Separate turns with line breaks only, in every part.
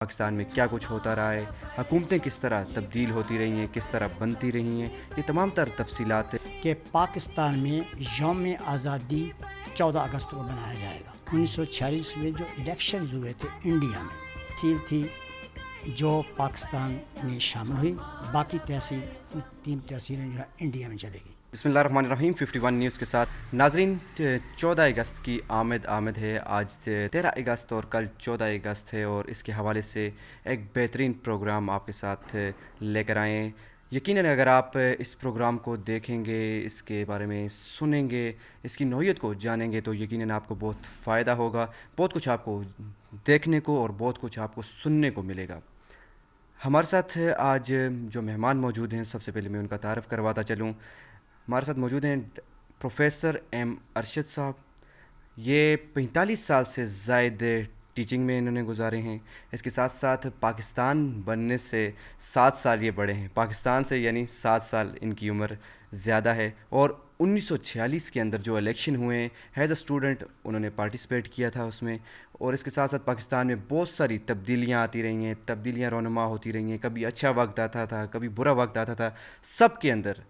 پاکستان میں کیا کچھ ہوتا رہا ہے، حکومتیں کس طرح تبدیل ہوتی رہی ہیں، کس طرح بنتی رہی ہیں، یہ تمام تر تفصیلات
کہ پاکستان میں یوم آزادی 14 اگست کو منایا جائے گا۔ 1946 میں جو الیکشنز ہوئے تھے انڈیا میں، تحصیل تھی جو پاکستان میں شامل ہوئی، باقی تحصیل 3 تحصیلیں جو ہے انڈیا میں چلے گئی۔
بسم اللہ الرحمن الرحیم 51 نیوز کے ساتھ ناظرین، 14 اگست کی آمد ہے۔ آج 13 اگست اور کل 14 اگست ہے، اور اس کے حوالے سے ایک بہترین پروگرام آپ کے ساتھ لے کر آئے ہیں۔ یقیناً اگر آپ اس پروگرام کو دیکھیں گے، اس کے بارے میں سنیں گے، اس کی نوعیت کو جانیں گے، تو یقیناً آپ کو بہت فائدہ ہوگا، بہت کچھ آپ کو دیکھنے کو اور بہت کچھ آپ کو سننے کو ملے گا۔ ہمارے ساتھ آج جو مہمان موجود ہیں، سب سے پہلے میں ان کا تعارف کرواتا چلوں۔ ہمارے ساتھ موجود ہیں پروفیسر ایم ارشد صاحب۔ یہ 45 سال سے زائد ٹیچنگ میں انہوں نے گزارے ہیں۔ اس کے ساتھ ساتھ پاکستان بننے سے 7 سال یہ بڑے ہیں، پاکستان سے یعنی 7 سال ان کی عمر زیادہ ہے، اور 1946 کے اندر جو الیکشن ہوئے ہیں، ایز اے اسٹوڈنٹ انہوں نے پارٹیسپیٹ کیا تھا اس میں، اور اس کے ساتھ ساتھ پاکستان میں بہت ساری تبدیلیاں آتی رہی ہیں، تبدیلیاں رونما ہوتی رہی ہیں، کبھی اچھا وقت آتا تھا، کبھی برا وقت آتا تھا، سب کے اندر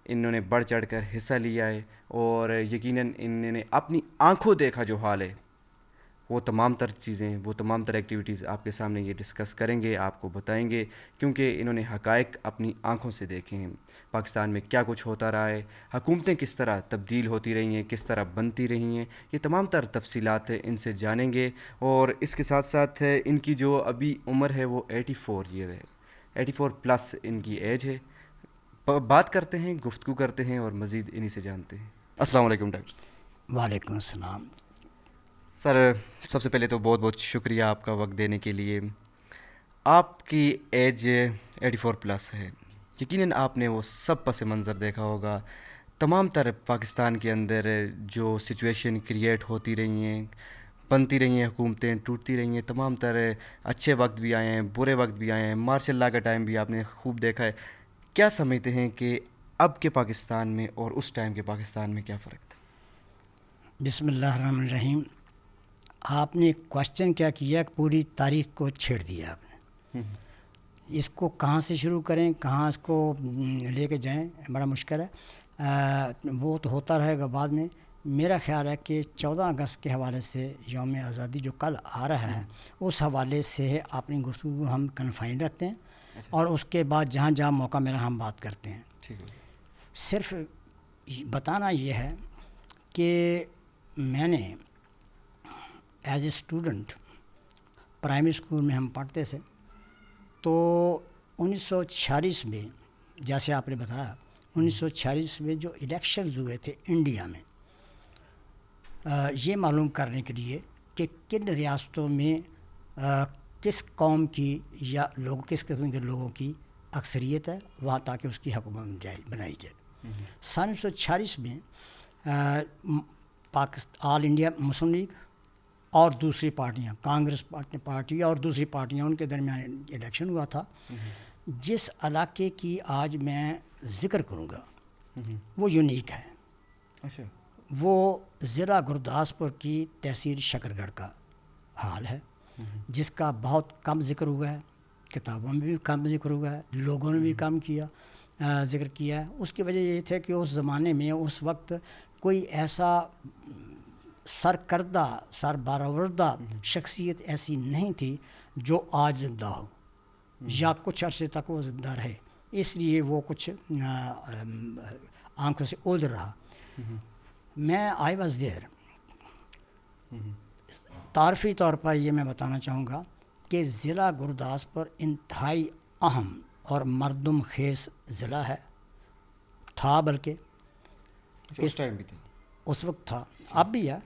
انہوں نے بڑھ چڑھ کر حصہ لیا ہے، اور یقیناً انہوں نے اپنی آنکھوں دیکھا جو حال ہے، وہ تمام تر چیزیں، وہ تمام تر ایکٹیویٹیز آپ کے سامنے یہ ڈسکس کریں گے، آپ کو بتائیں گے، کیونکہ انہوں نے حقائق اپنی آنکھوں سے دیکھے ہیں۔ پاکستان میں کیا کچھ ہوتا رہا ہے، حکومتیں کس طرح تبدیل ہوتی رہی ہیں، کس طرح بنتی رہی ہیں، یہ تمام تر تفصیلات ان سے جانیں گے، اور اس کے ساتھ ساتھ ان کی جو ابھی عمر ہے وہ 84 ایئر ہے، 84 پلس ان کی ایج ہے۔ بات کرتے ہیں، گفتگو کرتے ہیں، اور مزید انہی سے جانتے ہیں۔ السلام علیکم ڈاکٹر صاحب۔
وعلیکم السلام۔
سر، سب سے پہلے تو بہت بہت شکریہ آپ کا وقت دینے کے لیے۔ آپ کی ایج 84 پلس ہے، یقیناً آپ نے وہ سب پس منظر دیکھا ہوگا، تمام تر پاکستان کے اندر جو سچویشن کریٹ ہوتی رہی ہیں، بنتی رہی ہیں حکومتیں، ٹوٹتی رہی ہیں، تمام تر اچھے وقت بھی آئے ہیں، برے وقت بھی آئے ہیں، مارشل لاء کا ٹائم بھی آپ نے خوب دیکھا ہے۔ کیا سمجھتے ہیں کہ اب کے پاکستان میں اور اس ٹائم کے پاکستان میں کیا فرق تھا؟
بسم اللہ الرحمن الرحیم۔ آپ نے کوشچن کیا کیا کہ پوری تاریخ کو چھیڑ دیا آپ نے۔ اس کو کہاں سے شروع کریں، کہاں اس کو لے کے جائیں، بڑا مشکل ہے۔ وہ تو ہوتا رہے گا بعد میں۔ میرا خیال ہے کہ 14 اگست کے حوالے سے یوم آزادی جو کل آ رہا ہے، اس حوالے سے اپنی گفتگو ہم کنفائن رکھتے ہیں، اور اس کے بعد جہاں جہاں موقع ملا ہم بات کرتے ہیں۔
ٹھیک ہے۔
صرف بتانا یہ ہے کہ میں نے as a student primary school میں ہم پڑھتے تھے، تو 1946 میں، جیسے آپ نے بتایا، 1946 میں جو الیکشنز ہوئے تھے انڈیا میں، یہ معلوم کرنے کے لیے کہ کن ریاستوں میں کس قوم کی یا کس قسم کے لوگوں کی اکثریت ہے وہاں، تاکہ اس کی حکومت بنائی جائے۔ سن 1946 میں آل انڈیا مسلم لیگ اور دوسری پارٹیاں، کانگریس پارٹی اور دوسری پارٹیاں، ان کے درمیان الیکشن ہوا تھا۔ جس علاقے کی آج میں ذکر کروں گا وہ یونیک ہے۔
اچھا۔
وہ ضلع گرداسپور کی تحصیل شکر گڑھ کا حال ہے، جس کا بہت کم ذکر ہوا ہے، کتابوں میں بھی کم ذکر ہوا ہے، لوگوں نے بھی کم ذکر کیا ہے۔ اس کی وجہ یہ تھے کہ اس زمانے میں، اس وقت کوئی ایسا سرکردہ، سربراوردہ شخصیت ایسی نہیں تھی جو آج زندہ ہو، یا کچھ عرصے تک وہ زندہ رہے، اس لیے وہ کچھ آنکھوں سے اوجھ رہا۔ میں آئی واز دیئر۔ تعارفی طور پر یہ میں بتانا چاہوں گا کہ ضلع گرداسپور انتہائی اہم اور مردم خیز ضلع ہے، تھا، بلکہ
اس ٹائم بھی تھی،
اس وقت تھا، اب بھی ہے۔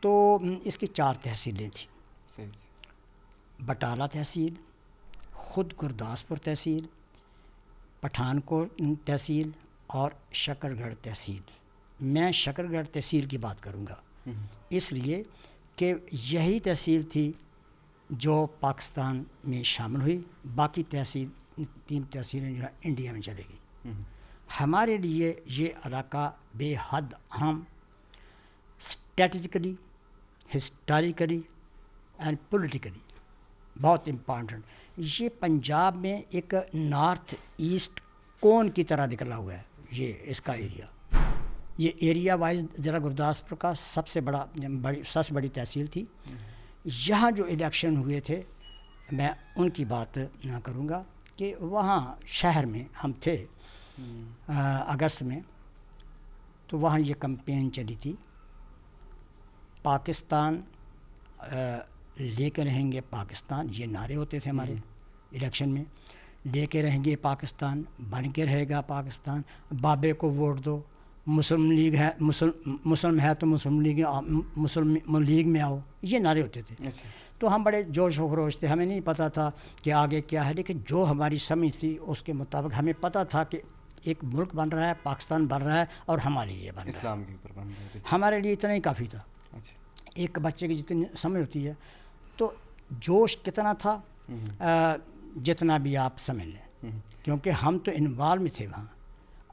تو اس کی 4 تحصیلیں تھیں: بٹالہ تحصیل، خود گرداسپور تحصیل، پٹھان کوٹ تحصیل اور شکر گڑھ تحصیل۔ میں شکر گڑھ تحصیل کی بات کروں گا، اس لیے کہ یہی تحصیل تھی جو پاکستان میں شامل ہوئی، باقی 3 تحصیلیں جو ہے انڈیا میں چلے گئی۔ ہمارے لیے یہ علاقہ بے حد اہم، اسٹریٹجیکلی، ہسٹوریکلی اینڈ پولیٹیکلی بہت امپورٹنٹ. یہ پنجاب میں ایک نارتھ ایسٹ کون کی طرح نکلا ہوا ہے یہ اس کا ایریا. یہ ایریا وائز ضلع گرداسپور کا سب سے بڑی تحصیل تھی. یہاں جو الیکشن ہوئے تھے میں ان کی بات کروں گا کہ وہاں شہر میں ہم تھے اگست میں, تو وہاں یہ کمپین چلی تھی پاکستان لے کے رہیں گے پاکستان, یہ نعرے ہوتے تھے ہمارے الیکشن میں. لے کے رہیں گے پاکستان, بن کے رہے گا پاکستان, بابے کو ووٹ دو, مسلم لیگ ہے مسلم ہے تو مسلم لیگ میں آؤ, یہ نعرے ہوتے تھے. تو ہم بڑے جوش و خروش تھے, ہمیں نہیں پتہ تھا کہ آگے کیا ہے, لیکن جو ہماری سمجھ تھی اس کے مطابق ہمیں پتہ تھا کہ ایک ملک بن رہا ہے, پاکستان بن رہا ہے, اور ہمارے لیے بن رہا ہے,
اسلام کے اوپر بن رہا ہے.
ہمارے لیے اتنا ہی کافی تھا. ایک بچے کی جتنی سمجھ ہوتی ہے, تو جوش کتنا تھا جتنا بھی آپ سمجھ لیں, کیونکہ ہم تو انوالو میں تھے وہاں.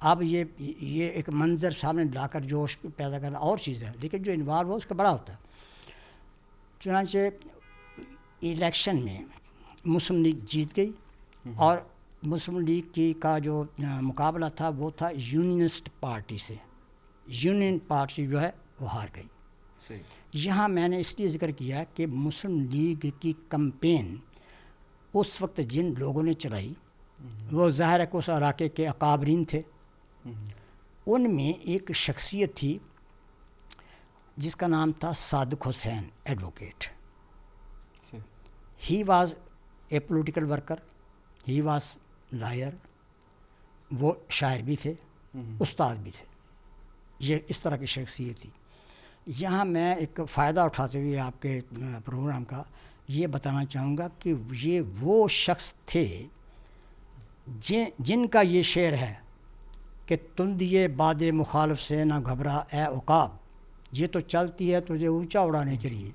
اب یہ ایک منظر سامنے لا کر جوش پیدا کرنا اور چیز ہے, لیکن جو انوالو ہو اس کا بڑا ہوتا ہے. چنانچہ الیکشن میں مسلم لیگ جیت گئی, اور مسلم لیگ کا جو مقابلہ تھا وہ تھا یونینسٹ پارٹی سے. یونین پارٹی جو ہے وہ ہار گئی. یہاں میں نے اس لیے ذکر کیا کہ مسلم لیگ کی کمپین اس وقت جن لوگوں نے چلائی وہ ظاہر ہے کہ اس علاقے کے اکابرین تھے. ان میں ایک شخصیت تھی جس کا نام تھا Sadiq Hussain advocate. He was a political worker, he was lawyer, وہ شاعر بھی تھے, استاد بھی تھے. یہ اس طرح کی شخصیت تھی. یہاں میں ایک فائدہ اٹھاتے ہوئے آپ کے پروگرام کا یہ بتانا چاہوں گا کہ یہ وہ شخص تھے جن کا یہ شعر ہے کہ تم دیے باد مخالف سے نہ گھبرا اے عقاب, یہ تو چلتی ہے تجھے اونچا اڑانے کے لیے.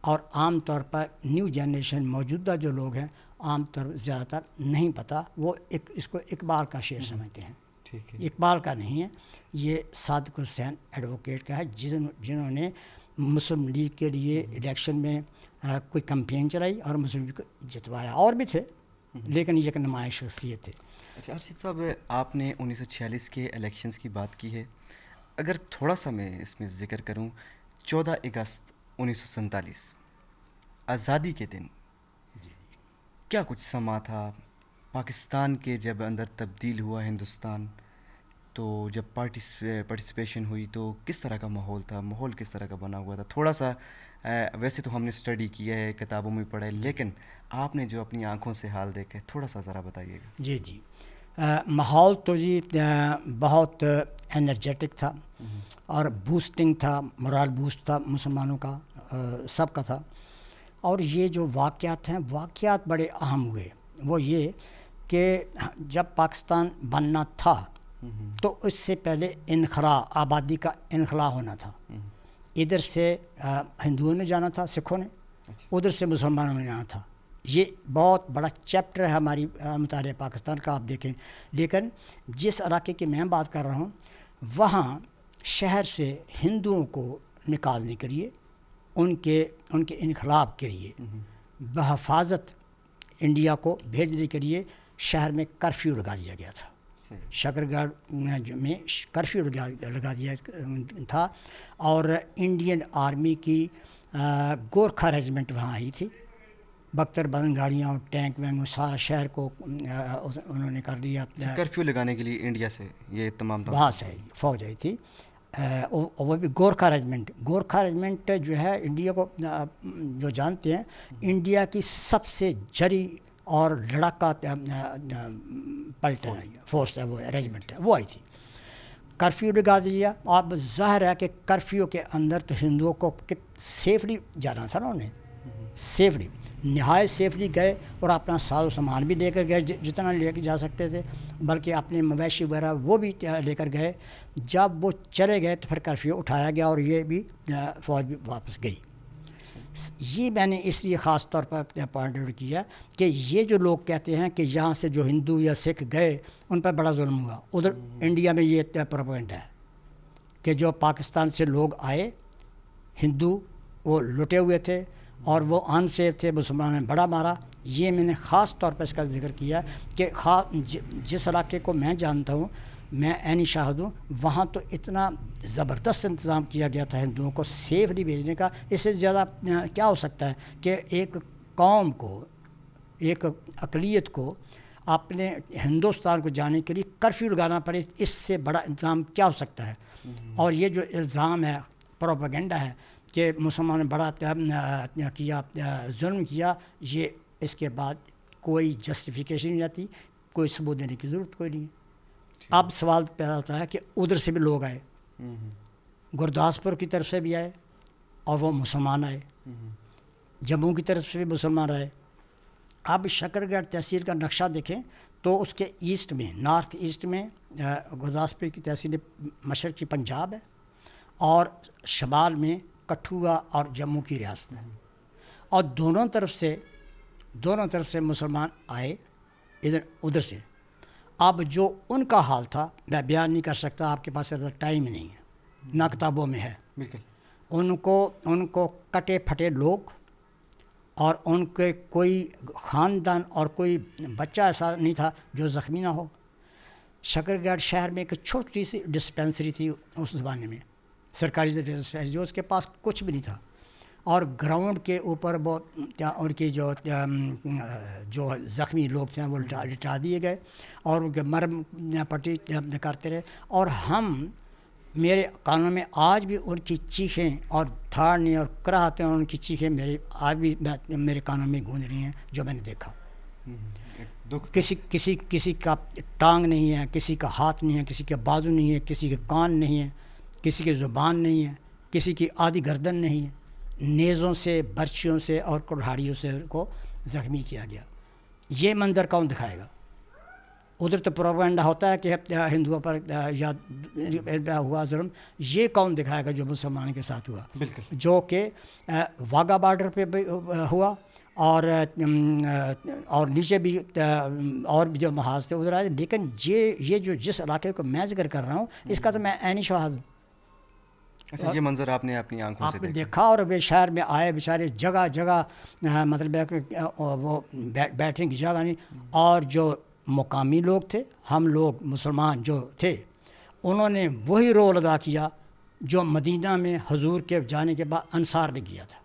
اور عام طور پر نیو جنریشن موجودہ جو لوگ ہیں عام طور پر زیادہ تر نہیں پتہ, وہ اس کو اقبال کا شعر سمجھتے ہیں. اقبال کا نہیں ہے, یہ صادق حسین ایڈوکیٹ کا ہے, جنہوں نے مسلم لیگ کے لیے الیکشن میں کوئی کمپین چلائی اور مسلم لیگ کو جتوایا. اور بھی تھے لیکن یہ ایک نمایاں شخصیت تھے.
اچھا ارشد صاحب, آپ نے 1946 کے الیکشنز کی بات کی ہے. اگر تھوڑا سا میں اس میں ذکر کروں, 14 اگست 1947 آزادی کے دن کیا کچھ سما تھا پاکستان کے, جب اندر تبدیل ہوا ہندوستان, تو جب پارٹیسپیشن ہوئی تو کس طرح کا ماحول تھا, ماحول کس طرح کا بنا ہوا تھا؟ تھوڑا سا ویسے تو ہم نے اسٹڈی کیا ہے, کتابوں میں پڑھا ہے, لیکن آپ نے جو اپنی آنکھوں سے حال دیکھا ہے تھوڑا سا ذرا بتائیے گا.
جی ماحول تو جی بہت انرجیٹک تھا اور بوسٹنگ تھا, مورال بوسٹ تھا مسلمانوں کا, سب کا تھا. اور یہ جو واقعات ہیں, واقعات بڑے اہم ہوئے. وہ یہ کہ جب پاکستان بننا تھا تو اس سے پہلے انخلا, آبادی کا انخلا ہونا تھا. ادھر سے ہندوؤں نے جانا تھا, سکھوں نے, ادھر سے مسلمانوں نے جانا تھا. یہ بہت بڑا چیپٹر ہے ہماری مطالعہ پاکستان کا, آپ دیکھیں. لیکن جس علاقے کی میں بات کر رہا ہوں وہاں شہر سے ہندوؤں کو نکالنے کے لیے, ان کے انقلاب کے لیے, بحفاظت انڈیا کو بھیجنے کے لیے شہر میں کرفیو لگا دیا گیا تھا. شکر گڑھ میں کرفیو لگا دیا تھا, اور انڈین آرمی کی گورکھا ریجمنٹ وہاں آئی تھی. بختر بند گاڑیاں اور ٹینک میں سارا شہر کو انہوں نے کر لیا.
کرفیو لگانے کے لیے انڈیا سے یہ تمام
وہاں سے فوج آئی تھی, وہ بھی گورکھا ریجمنٹ. گورکھا ریجمنٹ جو ہے انڈیا کو جو جانتے ہیں, انڈیا کی سب سے جری اور لڑاکا پلٹن فورس ہے, وہ ریجمنٹ ہے, وہ آئی تھی. کرفیو لگا دیا. اب ظاہر ہے کہ کرفیو کے اندر تو ہندوؤں کو سیفلی جانا تھا نا, انہیں سیفلی, نہایت سیفلی گئے, اور اپنا ساز و سامان بھی لے کر گئے جتنا لے کے جا سکتے تھے, بلکہ اپنے مویشی وغیرہ وہ بھی لے کر گئے. جب وہ چلے گئے تو پھر کرفیو اٹھایا گیا, اور یہ بھی فوج بھی واپس گئی. یہ میں نے اس لیے خاص طور پر پوائنٹ آؤٹ کیا کہ یہ جو لوگ کہتے ہیں کہ یہاں سے جو ہندو یا سکھ گئے ان پر بڑا ظلم ہوا, ادھر انڈیا میں یہ پروپیگنڈا ہے کہ جو پاکستان سے لوگ آئے ہندو وہ لٹے ہوئے تھے, اور وہ انسیف تھے، مسلمانوں نے بڑا مارا. یہ میں نے خاص طور پر اس کا ذکر کیا کہ جس علاقے کو میں جانتا ہوں، میں عینی شاہد ہوں، وہاں تو اتنا زبردست انتظام کیا گیا تھا ہندوؤں کو سیفلی بھیجنے کا. اس سے زیادہ کیا ہو سکتا ہے کہ ایک قوم کو، ایک اقلیت کو اپنے ہندوستان کو جانے کے لیے کرفیو لگانا پڑے، اس سے بڑا انتظام کیا ہو سکتا ہے. اور یہ جو الزام ہے، پروپیگنڈا ہے کہ مسلمانوں نے بڑا کیا، ظلم کیا، یہ اس کے بعد کوئی جسٹیفیکیشن نہیں آتی، کوئی ثبوت دینے کی ضرورت کوئی نہیں ہے. اب سوال پیدا ہوتا ہے کہ ادھر سے بھی لوگ آئے، گرداسپور کی طرف سے بھی آئے اور وہ مسلمان آئے، جموں کی طرف سے بھی مسلمان آئے. اب شکر گڑھ تحصیل کا نقشہ دیکھیں تو اس کے ایسٹ میں، نارتھ ایسٹ میں گرداسپور کی تحصیل مشرقی پنجاب ہے، اور شمال میں کٹھوعہ اور جموں کی ریاست ہے. اور دونوں طرف سے مسلمان آئے ادھر سے. اب جو ان کا حال تھا میں بیان نہیں کر سکتا، آپ کے پاس ٹائم نہیں ہے، نہ کتابوں میں ہے. ان کو کٹے پھٹے لوگ، اور ان کے کوئی خاندان اور کوئی بچہ ایسا نہیں تھا جو زخمی نہ ہو. شکر گڑھ شہر میں ایک چھوٹی سی ڈسپینسری تھی اس زمانے میں، سرکاری ڈسپینسری، جو اس کے پاس کچھ بھی نہیں تھا. اور گراؤنڈ کے اوپر وہ ان کی جو زخمی لوگ تھے وہ لٹا دیے گئے اور ان کے مرم پٹی کرتے رہے. اور میرے کانوں میں آج بھی ان کی چیخیں اور دھاڑنے اور کراہتیں اور ان کی چیخیں آج بھی میرے کانوں میں گونج رہی ہیں، جو میں نے دیکھا. کسی کا ٹانگ نہیں ہے، کسی کا ہاتھ نہیں ہے، کسی کا بازو نہیں ہے، کسی کے کان نہیں ہے، کسی کی زبان نہیں ہے، کسی کی آدھی گردن نہیں ہے. نیزوں سے، برچیوں سے اور کلہاڑیوں سے کو زخمی کیا گیا. یہ منظر کون دکھائے گا؟ ادھر تو پروپیگنڈا ہوتا ہے کہ ہندوؤں پر یا ہوا ظلم، یہ کون دکھائے گا جو مسلمانوں کے ساتھ ہوا؟ جو کہ واگا بارڈر پہ بھی ہوا، اور نیچے بھی اور بھی جو محاذ تھے ادھر آئے. لیکن یہ جو جس علاقے کو میں ذکر کر رہا ہوں، اس کا تو میں عینی شاہد ہوں.
یہ منظر آپ نے اپنی آنکھوں سے
دیکھا. اور وہ شہر میں آئے بیچارے، جگہ جگہ مطلب وہ بیٹھنے کی جگہ نہیں. اور جو مقامی لوگ تھے، ہم لوگ مسلمان جو تھے، انہوں نے وہی رول ادا کیا جو مدینہ میں حضور کے جانے کے بعد انصار نے کیا تھا.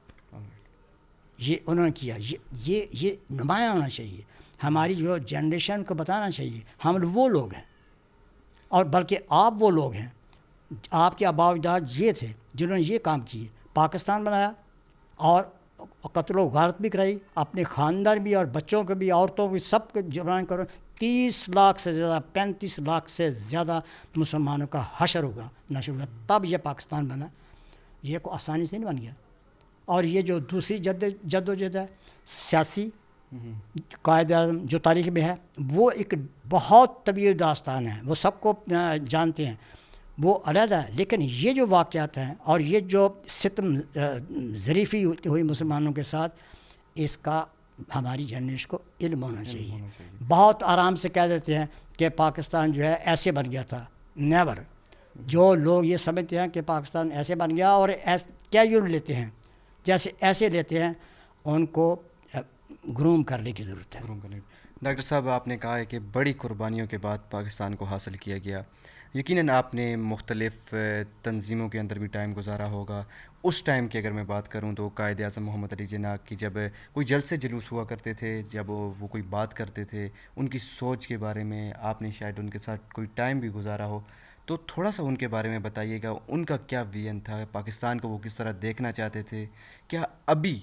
یہ انہوں نے کیا. یہ نمایاں ہونا چاہیے، ہماری جو جنریشن کو بتانا چاہیے ہم وہ لوگ ہیں. اور بلکہ آپ وہ لوگ ہیں، آپ کے آباء و اجداد یہ تھے جنہوں نے یہ کام کیے، پاکستان بنایا اور قتل و غارت بھی کرائی، اپنے خاندان بھی اور بچوں کو بھی، عورتوں کو، سب کو جبران کرو. 30 لاکھ سے زیادہ، 35 لاکھ سے زیادہ مسلمانوں کا حشر ہوگا، نشر ہوگا، تب یہ پاکستان بنا. یہ کوئی آسانی سے نہیں بن گیا. اور یہ جو دوسری جد و جہد ہے سیاسی، قائد اعظم جو تاریخ میں ہے، وہ ایک بہت طویل داستان ہے، وہ سب کو جانتے ہیں، وہ علیحدہ ہے. لیکن یہ جو واقعات ہیں اور یہ جو ستم ظریفی ہوئی مسلمانوں کے ساتھ، اس کا ہماری جنریشن کو علم ہونا چاہیے. بہت آرام سے کہہ دیتے ہیں کہ پاکستان جو ہے ایسے بن گیا تھا. نیور. جو لوگ یہ سمجھتے ہیں کہ پاکستان ایسے بن گیا اور کیا یوں لیتے ہیں جیسے ایسے لیتے ہیں، ان کو گروم کرنے کی ضرورت ہے.
ڈاکٹر صاحب، آپ نے کہا ہے کہ بڑی قربانیوں کے بعد پاکستان کو حاصل کیا گیا. یقیناً آپ نے مختلف تنظیموں کے اندر بھی ٹائم گزارا ہوگا. اس ٹائم کی اگر میں بات کروں تو قائد اعظم محمد علی جناح کی جب کوئی جلسے جلوس ہوا کرتے تھے، جب وہ کوئی بات کرتے تھے، ان کی سوچ کے بارے میں آپ نے شاید ان کے ساتھ کوئی ٹائم بھی گزارا ہو، تو تھوڑا سا ان کے بارے میں بتائیے گا. ان کا کیا ویژن تھا؟ پاکستان کو وہ کس طرح دیکھنا چاہتے تھے؟ کیا ابھی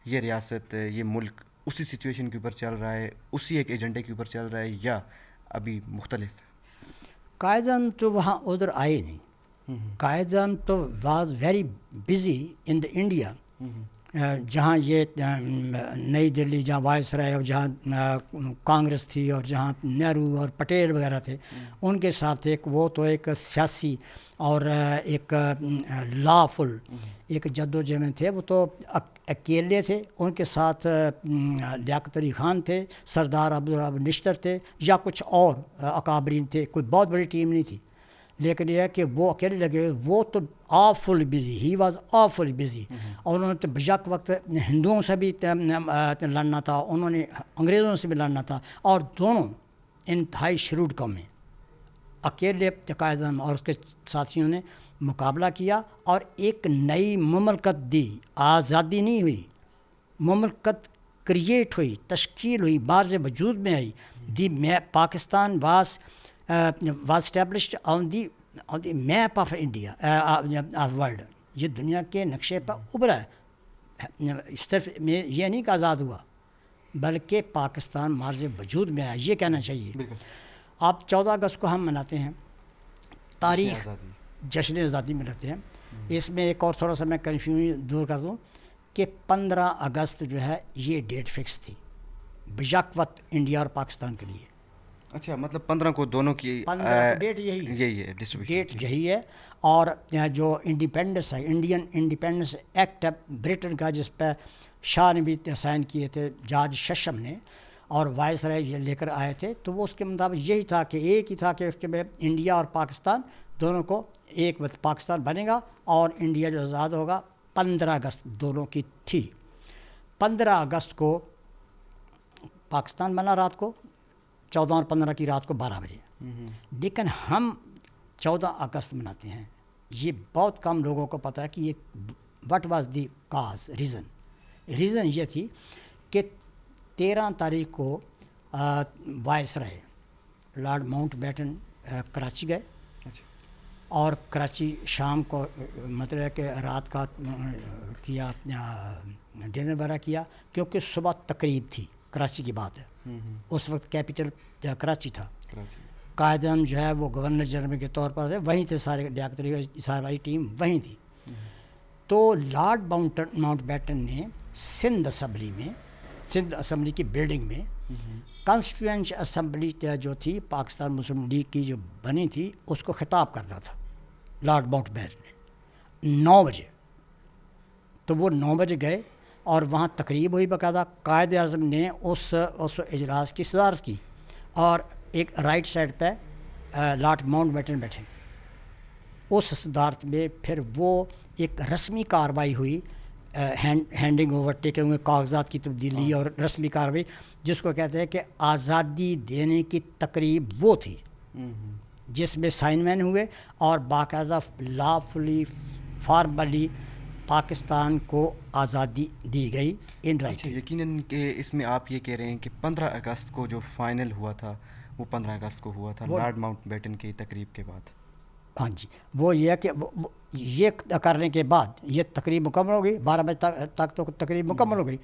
یہ ریاست، یہ ملک اسی سچویشن کے اوپر چل رہا ہے، اسی ایک ایجنڈے کے اوپر چل رہا ہے، یا ابھی مختلف؟
قائد اعظم تو وہاں ادھر آئے نہیں. قائد اعظم تو was very busy in the India, جہاں یہ نئی دلی، جہاں وائس رائے اور جہاں کانگریس تھی اور جہاں نہرو اور پٹیل وغیرہ تھے، ان کے ساتھ وہ تو ایک سیاسی اور ایک لافل ایک جد و جہد تھے. وہ تو اکیلے تھے. ان کے ساتھ لیاقت علی خان تھے، سردار عبدالرحمن نشتر تھے، یا کچھ اور اکابرین تھے. کوئی بہت بڑی ٹیم نہیں تھی. لیکن یہ ہے کہ وہ اکیلے لگے، وہ تو awful busy, he was awful busy. اور انہوں نے تو بیک وقت ہندوؤں سے بھی لڑنا تھا، انہوں نے انگریزوں سے بھی لڑنا تھا، اور دونوں انتہائی شروڈ قومیں. اکیلے قائد اعظم اور اس کے ساتھیوں نے مقابلہ کیا اور ایک نئی مملکت دی. آزادی نہیں ہوئی، مملکت کریٹ ہوئی، تشکیل ہوئی، بارز وجود میں آئی. The Pakistan was established on the map of India of world. یہ دنیا کے نقشے پر ابھرا ہے. صرف یہ نہیں کہ آزاد ہوا، بلکہ پاکستان مارز وجود میں آیا، یہ کہنا چاہیے. اب 14 اگست کو ہم مناتے ہیں، تاریخ جشن آزادی مناتے ہیں. اس میں ایک اور تھوڑا سا میں کنفیوژن دور کر دوں کہ 15 اگست جو ہے یہ ڈیٹ فکس تھی بیک وقت انڈیا اور پاکستان کے لیے.
اچھا، مطلب 15 کو دونوں کی
15 کو ڈیٹ یہی
ہے
ڈیٹ یہی ہے. اور جو انڈیپینڈنس ہے، انڈین انڈیپینڈنس ایکٹ ہے برٹن کا، جس پہ شاہ نے بھی سائن کیے تھے، جارج ششم نے، اور وائس رائے یہ لے کر آئے تھے، تو وہ اس کے مطابق یہی تھا کہ ایک ہی تھا کہ اس کے میں انڈیا اور پاکستان دونوں کو ایک پاکستان بنے گا اور انڈیا جو آزاد ہوگا. 15 اگست دونوں کی تھی. 15 اگست کو پاکستان بنا رات کو 14 اور 15 کی رات کو 12 بجے. لیکن ہم 14 اگست مناتے ہیں. یہ بہت کم لوگوں کو پتہ ہے کہ یہ what was the cause, reason یہ تھی کہ 13 تاریخ کو وائس رائے لارڈ ماؤنٹ بیٹن کراچی گئے، اور کراچی شام کو مطلب ہے کہ رات کا کیا ڈنر وغیرہ کیا، کیونکہ صبح تقریب تھی. کراچی کی بات ہے، اس وقت کیپٹل کراچی تھا. قائد اعظم جو ہے وہ گورنر جنرل کے طور پر وہیں تھے، سارے لیاقت علی صاحب والی ٹیم وہیں تھی. تو لارڈ ماؤنٹ بیٹن نے سندھ اسمبلی کی بلڈنگ میں کانسٹیٹوئنٹ اسمبلی جو تھی پاکستان مسلم لیگ کی جو بنی تھی، اس کو خطاب کرنا تھا لارڈ ماؤنٹ بیٹن نے 9 بجے. تو وہ 9 بجے گئے اور وہاں تقریب ہوئی باقاعدہ. قائد اعظم نے اس اجلاس کی صدارت کی، اور ایک رائٹ سائڈ پہ لارڈ ماؤنٹ بیٹن بیٹھے. اس صدارت میں پھر وہ ایک رسمی کارروائی ہوئی، ہینڈنگ اوور ٹیکنگ ہوئے، کاغذات کی تبدیلی اور رسمی کارروائی، جس کو کہتے ہیں کہ آزادی دینے کی تقریب وہ تھی جس میں سائن مین ہوئے اور باقاعدہ لافلی فارملی پاکستان کو آزادی دی گئی ان رائٹنگ.
یقیناً کہ اس میں آپ یہ کہہ رہے ہیں کہ 15 اگست کو جو فائنل ہوا تھا وہ 15 اگست کو ہوا تھا لارڈ ماؤنٹ بیٹن کی تقریب کے بعد.
ہاں جی، وہ یہ ہے کہ یہ کرنے کے بعد یہ تقریب مکمل ہو گئی. 12 بجے تک تو تقریب مکمل ہو گئی.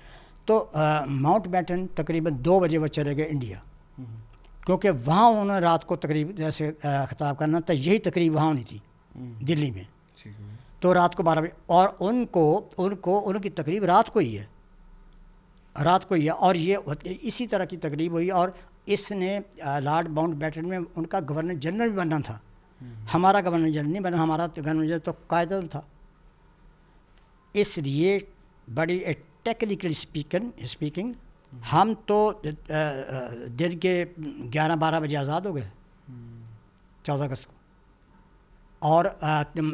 تو ماؤنٹ بیٹن تقریباً 2 بجے وہ چلے گئے انڈیا، کیونکہ وہاں انہوں نے رات کو تقریب جیسے خطاب کرنا تھا. یہی تقریب وہاں ہونی تھی دلی میں. تو رات کو 12 بجے، اور ان کی تقریب رات کو ہی ہے، اور یہ اسی طرح کی تقریب ہوئی. اور اس نے لارڈ ماؤنٹ بیٹن میں ان کا گورنر جنرل بھی بننا تھا. ہمارا گورنر جنرل نہیں بنا، ہمارا گورنر جنرل تو قائد اعظم تھا. اس لیے بڑی ٹیکنیکلی اسپیکنگ ہم تو دن کے 11-12 بجے آزاد ہو گئے 14 اگست کو، اور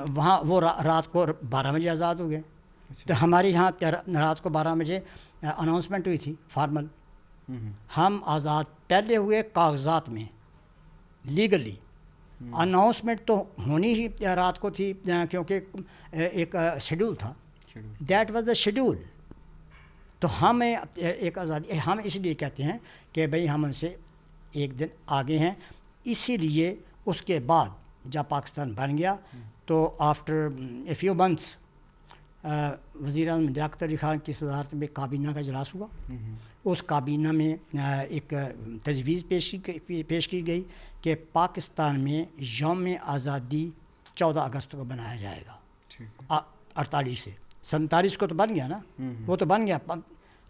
وہاں وہ رات کو 12 بجے آزاد ہو گئے. تو ہماری یہاں رات کو 12 بجے اناؤنسمنٹ ہوئی تھی فارمل. ہم آزاد پہلے ہوئے کاغذات میں، لیگلی. اناؤنسمنٹ تو ہونی ہی رات کو تھی، کیونکہ ایک شیڈول تھا، دیٹ واز دا شیڈول. تو ہمیں ایک آزادی ہم اس لیے کہتے ہیں کہ بھئی ہم ان سے ایک دن آگے ہیں. اسی لیے اس کے بعد جب پاکستان بن گیا تو آفٹر اے فیو منتھس وزیر اعظم لیاقت علی خان کی صدارت میں کابینہ کا اجلاس ہوا. اس کابینہ میں ایک تجویز پیش کی گئی کہ پاکستان میں یوم آزادی 14 اگست کو بنایا جائے گا. 48 سے 47 کو تو بن گیا نا، وہ تو بن گیا،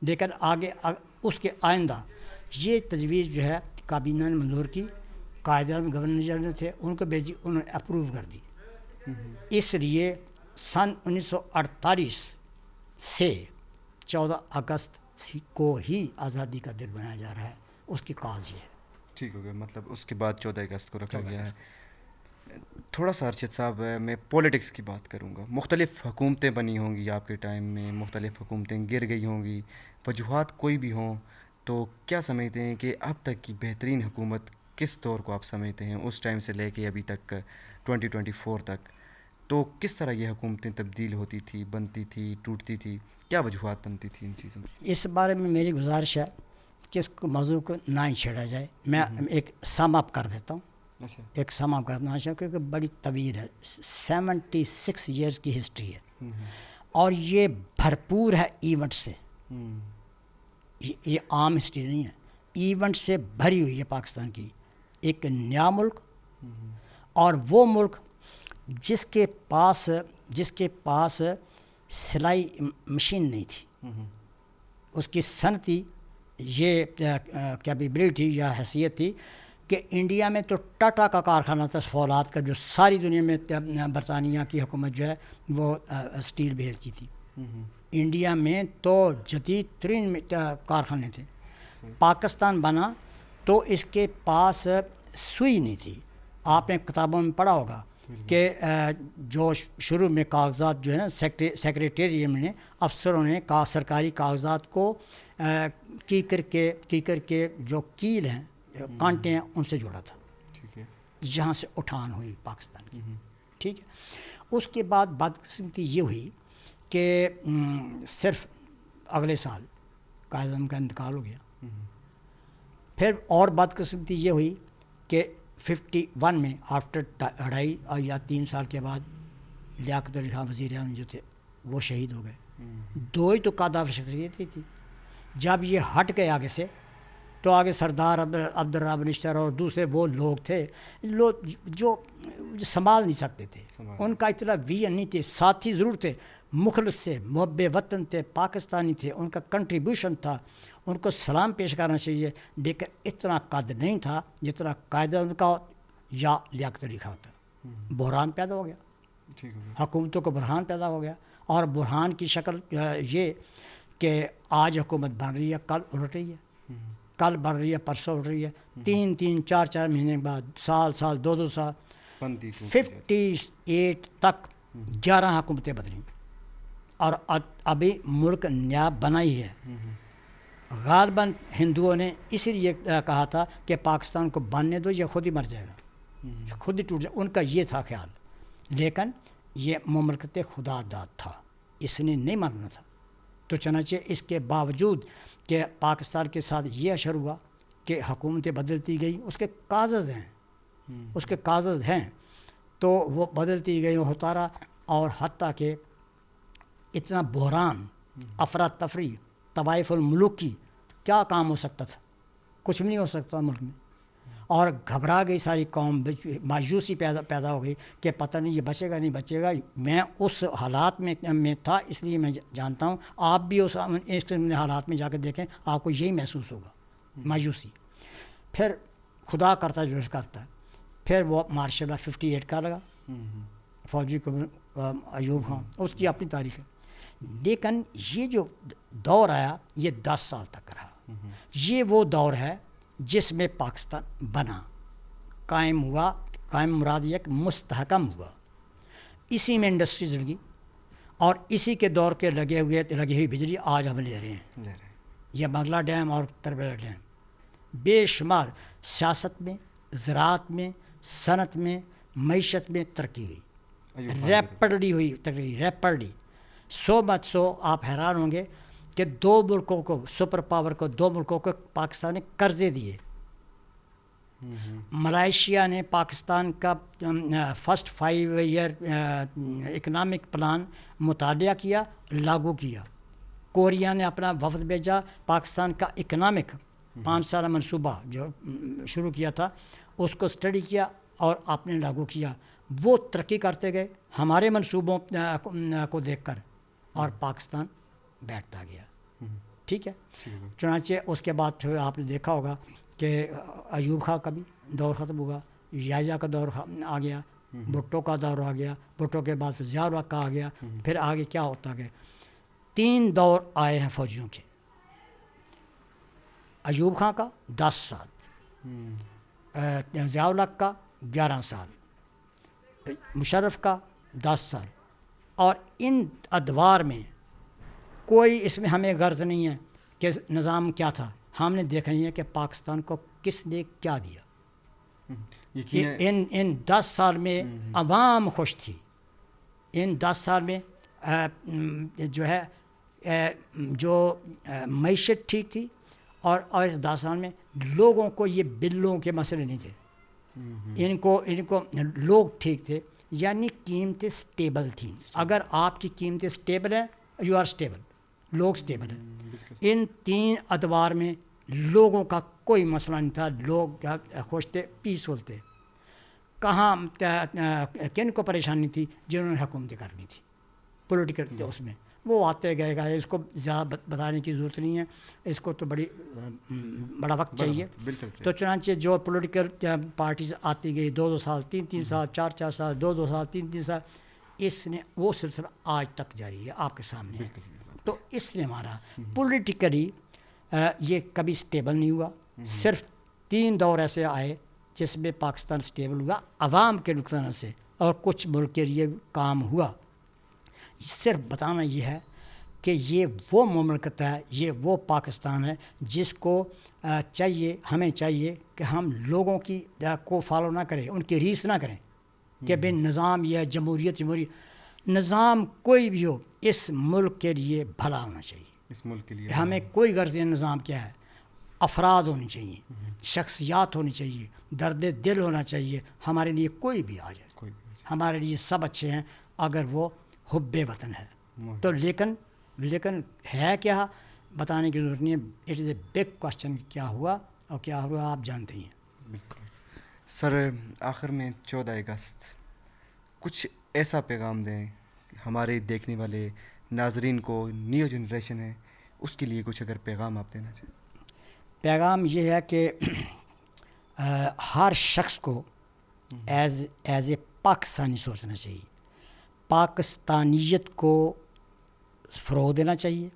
لیکن آگے اس کے آئندہ یہ تجویز جو ہے کابینہ نے منظور کی. قائد اعظم گورنر جنرل تھے، ان کو بھیجی، انہوں نے اپروو کر دی. اس لیے سن 1948 سے 14 اگست کو ہی آزادی کا دن بنایا جا رہا ہے. اس کی کاز یہ ہے.
ٹھیک ہو گیا، مطلب اس کے بعد 14 اگست کو رکھا گیا ہے. تھوڑا سا ارشد صاحب میں پولیٹکس کی بات کروں گا. مختلف حکومتیں بنی ہوں گی آپ کے ٹائم میں, مختلف حکومتیں گر گئی ہوں گی, وجوہات کوئی بھی ہوں, تو کیا سمجھتے ہیں کہ اب تک کی بہترین حکومت کس دور کو آپ سمجھتے ہیں, اس ٹائم سے لے کے ابھی تک 2024 تک, تو کس طرح یہ حکومتیں تبدیل ہوتی تھی, بنتی تھی, ٹوٹتی تھی, کیا وجوہات بنتی تھی ان چیزوں کی؟
اس بارے میں میری گزارش ہے کہ اس موضوع کو نہ ہی چھیڑا جائے. میں ایک سم اپ کر دیتا ہوں,
اچھا.
ایک سم اپ کرنا چاہوں کیونکہ بڑی طویل ہے, 76 ایئرس کی ہسٹری ہے اور یہ بھرپور ہے ایونٹ سے. یہ عام ہسٹری نہیں ہے, ایونٹ سے بھری ہوئی ہے پاکستان کی. ایک نیا ملک, اور وہ ملک جس کے پاس سلائی مشین نہیں تھی, اس کی صنعتی یہ کیپیبلٹی یا حیثیت تھی کہ انڈیا میں تو ٹاٹا کا کارخانہ تھا فولاد کا, جو ساری دنیا میں برطانیہ کی حکومت جو ہے وہ اسٹیل بھیجتی تھی. انڈیا میں تو جدید ترین کارخانے تھے. پاکستان بنا تو اس کے پاس سوئی نہیں تھی. آپ نے کتابوں میں پڑھا ہوگا کہ جو شروع میں کاغذات جو ہے نا سیکریٹریٹ میں افسروں نے سرکاری کاغذات کو کی کر کے جو کیل ہیں, کانٹے ہیں, ان سے جوڑا تھا, جہاں سے اٹھان ہوئی پاکستان کی. ٹھیک ہے. اس کے بعد بدقسمتی یہ ہوئی کہ صرف اگلے سال قائد اعظم کا انتقال ہو گیا. پھر اور بدقسمتی یہ ہوئی کہ 51 میں آفٹر 2.5 یا 3 سال کے بعد لیاقت علی خان وزیر اعظم جو تھے وہ شہید ہو گئے. 2 ہی تو قادہ شخصیت تھی. جب یہ ہٹ گئے آگے سے, تو آگے سردار عبدالرحمن نشتر اور دوسرے وہ لوگ تھے جو سنبھال نہیں سکتے تھے. ان کا اتنا ویژن نہیں تھے. ساتھی ضرور تھے, مخلص تھے, محب وطن تھے, پاکستانی تھے, ان کا کنٹریبیوشن تھا, ان کو سلام پیش کرنا چاہیے, لیکن اتنا قد نہیں تھا جتنا قائد اعظم کا یا لیاقت علی خان تھا. بحران پیدا ہو گیا, حکومتوں کو بحران پیدا ہو گیا, اور بحران کی شکل یہ کہ آج حکومت بن رہی ہے, کل الٹ رہی ہے, کل بڑھ رہی ہے, پرسوں اٹھ رہی ہے, 3 4 مہینے بعد, سال 2 سال, 58 تک 11 حکومتیں بدلیں, اور ابھی ملک نیا بنا ہی ہے. غالباً ہندوؤں نے اسی لیے کہا تھا کہ پاکستان کو بننے دو, یہ خود ہی مر جائے گا, خود ہی ٹوٹ جائے. ان کا یہ تھا خیال, لیکن یہ مملکت خدا داد تھا, اس نے نہیں مرنا تھا. تو چنانچہ اس کے باوجود کہ پاکستان کے ساتھ یہ اشر ہوا کہ حکومتیں بدلتی گئیں, اس کے کاغذ ہیں, تو وہ بدلتی گئی, ہوتا رہا, اور حتیٰ کہ اتنا بحران, افراتفری, طوائف الملوک کی کیا کام ہو سکتا تھا؟ کچھ بھی نہیں ہو سکتا ملک میں. اور گھبرا گئی ساری قوم, مایوسی پیدا ہو گئی کہ پتہ نہیں یہ بچے گا نہیں بچے گا. میں اس حالات میں تھا, اس لیے میں جانتا ہوں. آپ بھی اس حالات میں جا کے دیکھیں, آپ کو یہی محسوس ہوگا, مایوسی. پھر خدا کرتا جو کرتا ہے, پھر وہ مارشل 58 کا لگا, فوجی کو ایوب خان, اس کی اپنی تاریخ ہے. لیکن یہ جو دور آیا یہ 10 سال تک رہا. یہ وہ دور ہے جس میں پاکستان بنا, قائم ہوا. قائم مراد یہ کہ مستحکم ہوا. اسی میں انڈسٹریز لگی, اور اسی کے دور کے لگی ہوئی بجلی آج ہم لے رہے ہیں. یہ بنگلہ ڈیم اور تربیلا ڈیم بے شمار سیاست میں, زراعت میں, صنعت میں, معیشت میں ترقی ہوئی, ریپڈلی ہوئی ریپڈلی. سو آپ حیران ہوں گے کہ 2 ملکوں کو, سپر پاور کو, 2 ملکوں کو پاکستان نے قرضے دیے. ملائیشیا نے پاکستان کا فرسٹ 5 ایئر اکنامک پلان مطالعہ کیا, لاگو کیا. کوریا نے اپنا وفد بھیجا, پاکستان کا اکنامک 5 سالہ منصوبہ جو شروع کیا تھا اس کو اسٹڈی کیا اور آپ نے لاگو کیا. وہ ترقی کرتے گئے ہمارے منصوبوں کو دیکھ کر, اور پاکستان بیٹھتا گیا. ٹھیک ہے. چنانچہ اس کے بعد پھر آپ نے دیکھا ہوگا کہ ایوب خان کا بھی دور ختم ہوا, یحییٰ کا دور آ گیا, بھٹو کا دور آ گیا, بھٹو کے بعد ضیاء الحق کا آ گیا. پھر آگے کیا ہوتا گیا, 3 دور آئے ہیں فوجیوں کے. ایوب خان کا 10 سال, ضیاء الحق کا 11 سال, مشرف کا 10 سال، اور ان ادوار میں کوئی اس میں ہمیں غرض نہیں ہے کہ نظام کیا تھا، ہم نے دیکھا نہیں ہے کہ پاکستان کو کس نے کیا دیا. ان 10 سال میں عوام خوش تھی، ان 10 سال میں جو ہے جو معیشت ٹھیک تھی، اور اس 10 سال میں لوگوں کو یہ بلوں کے مسئلے نہیں تھے، ان کو لوگ ٹھیک تھے، یعنی قیمتیں سٹیبل تھیں. اگر آپ کی قیمتیں سٹیبل ہیں، یو آر سٹیبل، لوگ سٹیبل ہیں. ان 3 ادوار میں لوگوں کا کوئی مسئلہ نہیں تھا، لوگ خوش تھے، پیسفل تھے. کہاں کن کو پریشانی تھی؟ جنہوں نے حکومتیں کرنی تھی پولیٹیکل اس میں، وہ آتے گئے اس کو زیادہ بتانے کی ضرورت نہیں ہے، اس کو تو بڑا وقت چاہیے. تو چنانچہ جو پولیٹیکل پارٹیز آتی گئی 2 سال 3 سال 4 سال 2 سال 3 سال، اس نے وہ سلسلہ آج تک جاری ہے آپ کے سامنے. تو اس نے ہمارا پولیٹیکلی یہ کبھی سٹیبل نہیں ہوا. صرف 3 دور ایسے آئے جس میں پاکستان سٹیبل ہوا عوام کے نقصان سے، اور کچھ ملک کے لیے کام ہوا. صرف بتانا یہ ہے کہ یہ وہ مملکت ہے، یہ وہ پاکستان ہے جس کو چاہیے، ہمیں چاہیے کہ ہم لوگوں کی کو فالو نہ کریں، ان کی ریس نہ کریں کہ بھئی نظام یہ جمہوریت نظام کوئی بھی ہو، اس ملک کے لیے بھلا ہونا چاہیے.
اس ملک کے لیے
ہمیں کوئی غرض نہیں نظام کیا ہے، افراد ہونی چاہیے، شخصیات ہونی چاہیے، درد دل ہونا چاہیے. ہمارے لیے کوئی بھی آ جائے، ہمارے لیے سب اچھے ہیں اگر وہ حب وطن ہے. تو لیکن ہے کیا، بتانے کی ضرورت نہیں ہے. It is a big question, کیا ہوا اور کیا ہوا آپ جانتے ہی ہیں.
سر آخر میں 14 اگست کچھ ایسا پیغام دیں ہمارے دیکھنے والے ناظرین کو، نیو جنریشن ہے، اس کے لیے کچھ اگر پیغام آپ دینا چاہیں.
پیغام یہ ہے کہ ہر شخص کو ایز اے پاکستانی سوچنا چاہیے، پاکستانیت کو فروغ دینا چاہیے،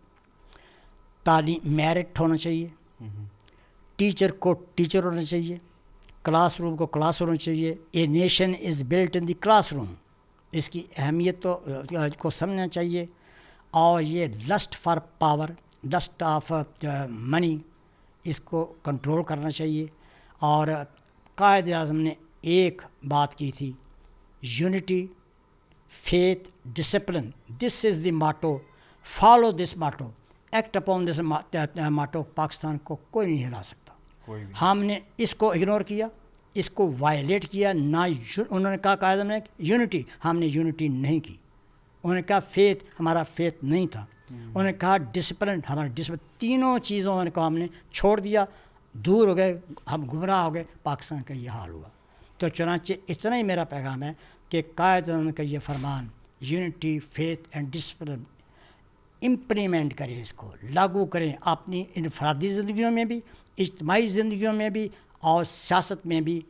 تعلیم میرٹ ہونا چاہیے، ٹیچر کو ٹیچر ہونا چاہیے، کلاس روم کو کلاس ہونا چاہیے. A nation is built in the classroom, اس کی اہمیت کو سمجھنا چاہیے. اور یہ lust for power, lust of money, اس کو کنٹرول کرنا چاہیے. اور قائد اعظم نے ایک بات کی تھی، unity, faith, discipline, this is the motto, follow this motto, act upon this motto. Pakistan کو کوئی نہیں ہلا سکتا. ہم نے اس کو اگنور کیا، اس کو وائلیٹ کیا. نہ انہوں نے کہا قائد اعظم نے یونٹی، ہم نے یونٹی نہیں کی. انہوں نے کہا فیتھ، ہمارا فیتھ نہیں تھا. انہوں نے کہا ڈسپلن، ہمارا ڈسپلن، تینوں چیزوں کو ہم نے چھوڑ دیا، دور ہو گئے، ہم گمراہ ہو گئے. پاکستان کا یہ حال ہوا. تو چنانچہ اتنا ہی میرا پیغام ہے کہ قائد اعظم کا یہ فرمان، unity, faith and discipline, implement کریں، اس کو لاگو کریں اپنی انفرادی زندگیوں میں بھی، اجتماعی زندگیوں میں بھی، اور سیاست میں بھی،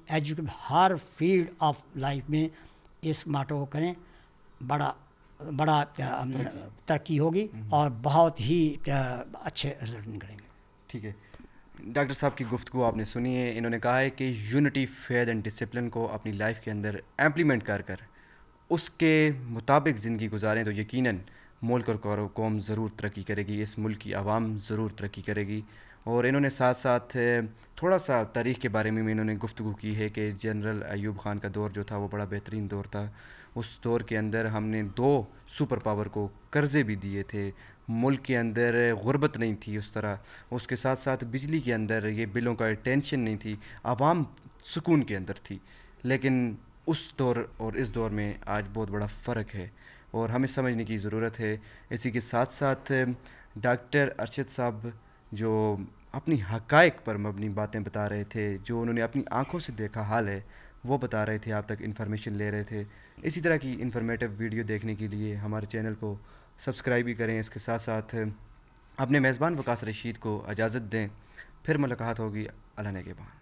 ہر فیلڈ آف لائف میں اس ماٹو کو کریں. بڑا ترقی ہوگی اور بہت ہی اچھے رزلٹ نکلیں گے.
ٹھیک ہے ڈاکٹر صاحب کی گفتگو آپ نے سنی ہے. انہوں نے کہا ہے کہ یونٹی، فیتھ اینڈ ڈسپلن کو اپنی لائف کے اندر امپلیمنٹ کر اس کے مطابق زندگی گزاریں تو یقیناً ملک اور قوم ضرور ترقی کرے گی، اس ملک کی عوام ضرور ترقی کرے گی. اور انہوں نے ساتھ ساتھ تھوڑا سا تاریخ کے بارے میں انہوں نے گفتگو کی ہے کہ جنرل ایوب خان کا دور جو تھا وہ بڑا بہترین دور تھا. اس دور کے اندر ہم نے 2 سپر پاور کو قرضے بھی دیے تھے، ملک کے اندر غربت نہیں تھی اس طرح، اس کے ساتھ ساتھ بجلی کے اندر یہ بلوں کا ٹینشن نہیں تھی، عوام سکون کے اندر تھی. لیکن اس دور اور اس دور میں آج بہت بڑا فرق ہے اور ہمیں سمجھنے کی ضرورت ہے. اسی کے ساتھ ساتھ ڈاکٹر ارشد صاحب جو اپنی حقائق پر مبنی باتیں بتا رہے تھے، جو انہوں نے اپنی آنکھوں سے دیکھا حال ہے وہ بتا رہے تھے، آپ تک انفارمیشن لے رہے تھے. اسی طرح کی انفارمیٹیو ویڈیو دیکھنے کے لیے ہمارے چینل کو سبسکرائب بھی کریں. اس کے ساتھ ساتھ اپنے میزبان وقاص رشید کو اجازت دیں. پھر ملاقات ہوگی. اللہ نگہبان.